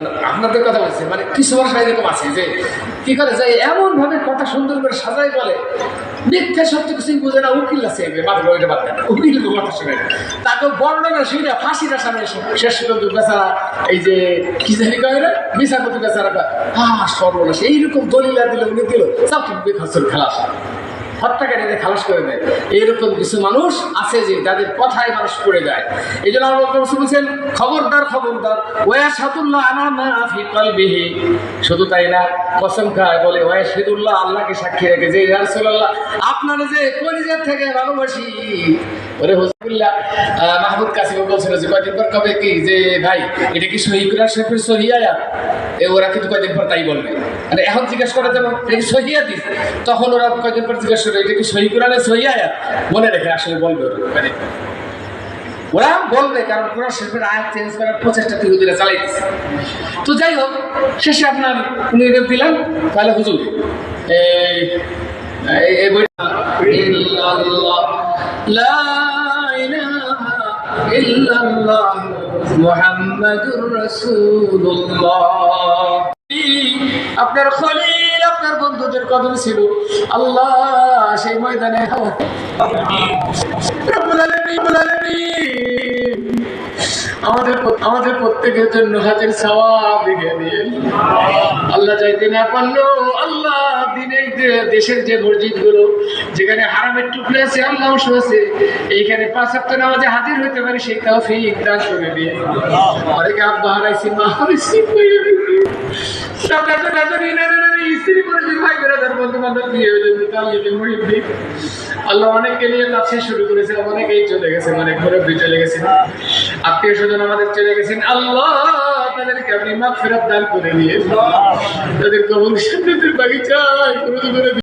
আপনাদের কথা বলছে, মানে কিছু মানুষ এরকম আছে যে কি করে যে এমন ভাবে কথা সুন্দর করে সাজাই বলে, মিথ্যা সত্য কিছুই বোঝে না, উকিল আছে মাত্র ওইটা বাদ দেন, উকিল কথা শুনে তাকে বর্ণনা শুনে ফাঁসির আসামে শেষ পর্যন্ত বেচারা এই যে কি জানি কয় না বিচারপতি বেচারা সর্বনাশ এইরকম দলিলা দিল উনি দিল সব বেখসর খেলাস হত্যাকারীদের খালাস করে দেয়। এইরকম কিছু মানুষ আছে যে তাদের কথায় মানুষ পড়ে যায়। এই জন্য আল্লাহ বলছেন খবরদার খবরদার ওয়াশহাদুল্লাহ আলা মা ফি কলবিহি, শুধু তাই না কসম খায় বলে ওয়াশহাদুল্লাহ, আল্লাহকে সাক্ষী রেখে যে ইয়া রাসূলুল্লাহ আপনারা যে কলিজার থেকে ভালোবাসি। ওরে হুজুরুল্লাহ মাহমুদ কাসিম বলছিল যে কয়দিন পর কবে কি যে ভাই এটা কি সহিহ কুরআন শরীফের সহিহ আয়াত, ওরা কিন্তু কয়দিন পর তাই বলবে। মানে এখন জিজ্ঞাসা করা যেমন এটা কি সহিহ হাদিস, তখন ওরা কয়দিন পর জিজ্ঞাসা করে এটা কি সহিহ কুরআনের সহিহ আয়াত, মনে রেখে আসলে বলবে মানে ওরা বলবে, কারণ কোরআন শরীফের আয়াত চেঞ্জ করার প্রচেষ্টা ইহুদিরা চালাইতেছে। তো যাই হোক, শেষে আপনার উনি দিলেন তাহলে হুজুর এই বইটা ইল্লাল্লাহ লা ইলাহা ইল্লাল্লাহ মুহাম্মাদুর রাসূলুল্লাহ, আপনার খলিল আপনার বন্ধুদের কদম ছিল আল্লাহ সেই ময়দানে আমাদের প্রত্যেকের জন্য হাতের সওয়াব লিখে দিন আল্লাহ। চাইতে না পারলো আল্লাহ দিনের দেশের যে মসজিদ গুলো যেখানে হারামের টুকরে আছে আল্লাহ আছে, এইখানে 5 ওয়াক্ত নামাজে হাজির হইতে পারে সেই তৌফিক দান করে দিন। অনেকে আব্বা হারাইছি, মা হারাইছি, স্ত্রী করেছে, ভাই বেড়াদার বন্ধু বান্ধব বিয়ে হয়েছে, আল্লাহ অনেককে নিয়ে কাছে শুরু করেছে, অনেকেই চলে গেছে, অনেক মুরব্বী চলে গেছেন, আত্মীয় স্বজন আমাদের চলে গেছেন। আল্লাহ তাদেরকে আপনি মাগফিরাত দান করে দিয়ে তাদের কবর জান্নাতের বাগিচায়